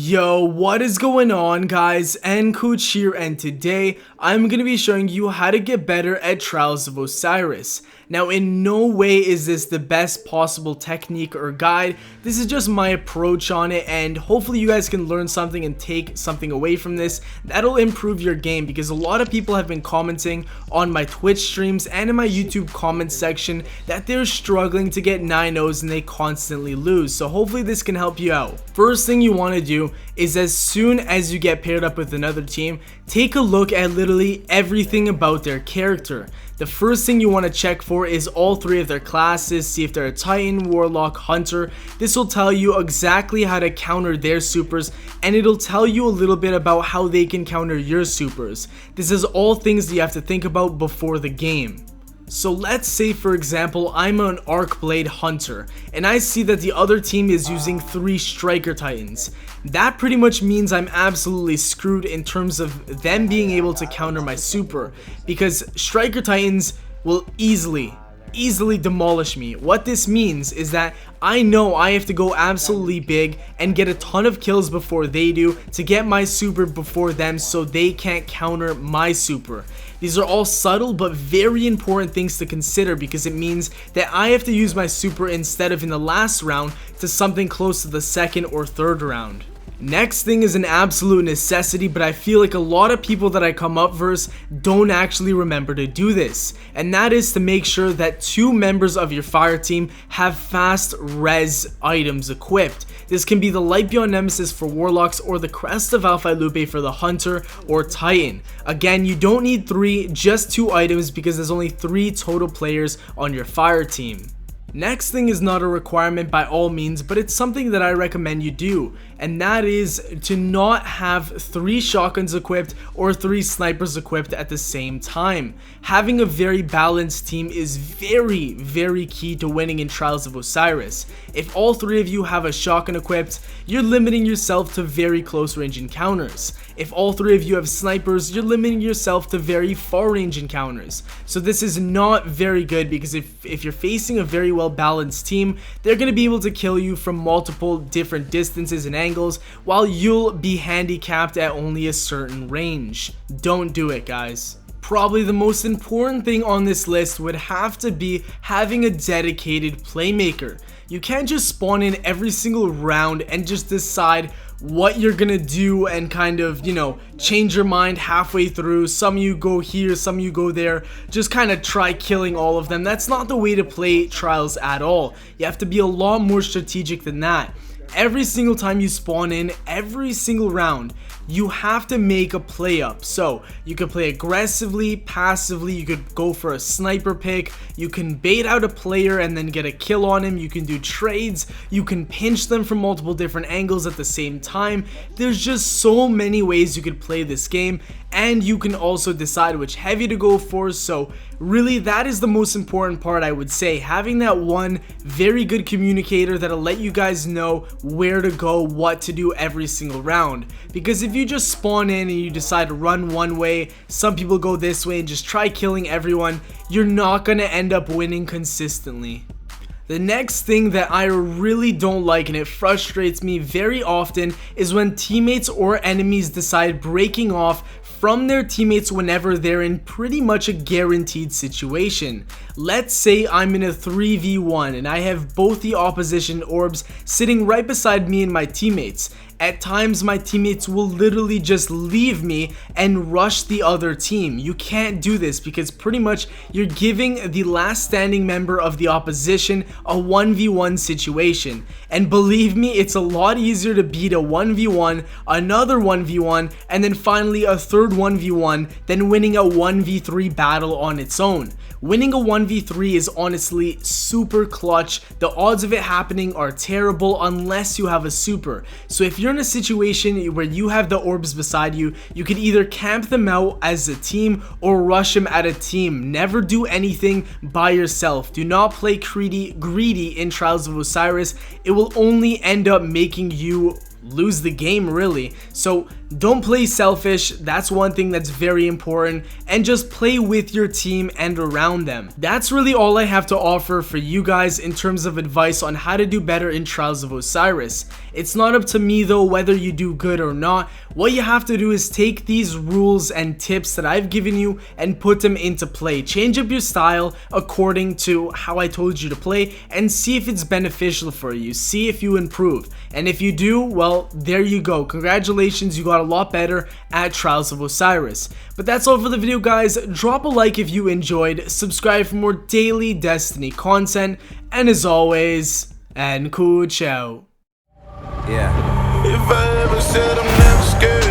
Yo, what is going on, guys? nKuch here, and today I'm going to be showing you how to get better at Trials of Osiris. Now, in no way is this the best possible technique or guide. This is just my approach on it, and hopefully you guys can learn something and take something away from this that'll improve your game, because a lot of people have been commenting on my Twitch streams and in my YouTube comments section that they're struggling to get 9-0s and they constantly lose. So hopefully this can help you out. First thing you want to do is, as soon as you get paired up with another team, take a look at literally everything about their character. The first thing you want to check for is all three of their classes. See if they're a Titan, Warlock, Hunter. This will tell you exactly how to counter their supers, and it'll tell you a little bit about how they can counter your supers. This is all things that you have to think about before the game. So let's say, for example, I'm an Arc Blade Hunter and I see that the other team is using 3 Striker Titans. That pretty much means I'm absolutely screwed in terms of them being able to counter my super, because Striker Titans will easily demolish me. What this means is that I know I have to go absolutely big and get a ton of kills before they do to get my super before them, so they can't counter my super. These are all subtle but very important things to consider, because it means that I have to use my super instead of in the last round to something close to the second or third round. Next thing is an absolute necessity, but I feel like a lot of people that I come up versus don't actually remember to do this, and that is to make sure that 2 members of your fire team have fast res items equipped. This can be the Light Beyond Nemesis for Warlocks or the Crest of Alpha Lupe for the Hunter or Titan. Again, you don't need 3, just 2 items, because there's only 3 total players on your fire team. Next thing is not a requirement by all means, but it's something that I recommend you do, and that is to not have 3 shotguns equipped or 3 snipers equipped at the same time. Having a very balanced team is very key to winning in Trials of Osiris. If all 3 of you have a shotgun equipped, you're limiting yourself to very close range encounters. If all 3 of you have snipers, you're limiting yourself to very far range encounters. So this is not very good, because if you're facing a very well balanced team, they're going to be able to kill you from multiple different distances and angles, while you'll be handicapped at only a certain range. Don't do it, guys. Probably the most important thing on this list would have to be having a dedicated playmaker. You can't just spawn in every single round and just decide what you're gonna do and kind of, change your mind halfway through. Some of you go here, some of you go there, just kind of try killing all of them. That's not the way to play Trials at all. You have to be a lot more strategic than that. Every single time you spawn in, every single round, you have to make a play up. So you could play aggressively, passively, you could go for a sniper pick, you can bait out a player and then get a kill on him, you can do trades, you can pinch them from multiple different angles at the same time. There's just so many ways you could play this game, and you can also decide which heavy to go for. So really, that is the most important part, I would say, having that one very good communicator that'll let you guys know where to go, what to do every single round. Because if you just spawn in and you decide to run one way, some people go this way and just try killing everyone, you're not gonna end up winning consistently. The next thing that I really don't like, and it frustrates me very often, is when teammates or enemies decide breaking off from their teammates whenever they're in pretty much a guaranteed situation. Let's say I'm in a 3v1 and I have both the opposition orbs sitting right beside me and my teammates. At times my teammates will literally just leave me and rush the other team. You can't do this, because pretty much you're giving the last standing member of the opposition a 1v1 situation. And believe me, it's a lot easier to beat a 1v1, another 1v1, and then finally a third 1v1 than winning a 1v3 battle on its own. Winning a 1v3 is honestly super clutch. The odds of it happening are terrible unless you have a super. So if you're in a situation where you have the orbs beside you, you can either camp them out as a team or rush them at a team. Never do anything by yourself. Do not play greedy in Trials of Osiris. It will only end up making you lose the game really. So don't play selfish, that's one thing that's very important, and just play with your team and around them. That's really all I have to offer for you guys in terms of advice on how to do better in Trials of Osiris. It's not up to me though whether you do good or not. What you have to do is take these rules and tips that I've given you and put them into play. Change up your style according to how I told you to play and see if it's beneficial for you. See if you improve. And if you do, well, there you go. Congratulations, you got a lot better at Trials of Osiris. But that's all for the video, guys. Drop a like if you enjoyed, subscribe for more daily Destiny content, and as always, nKuch out. Yeah. If I ever said I'm never scared.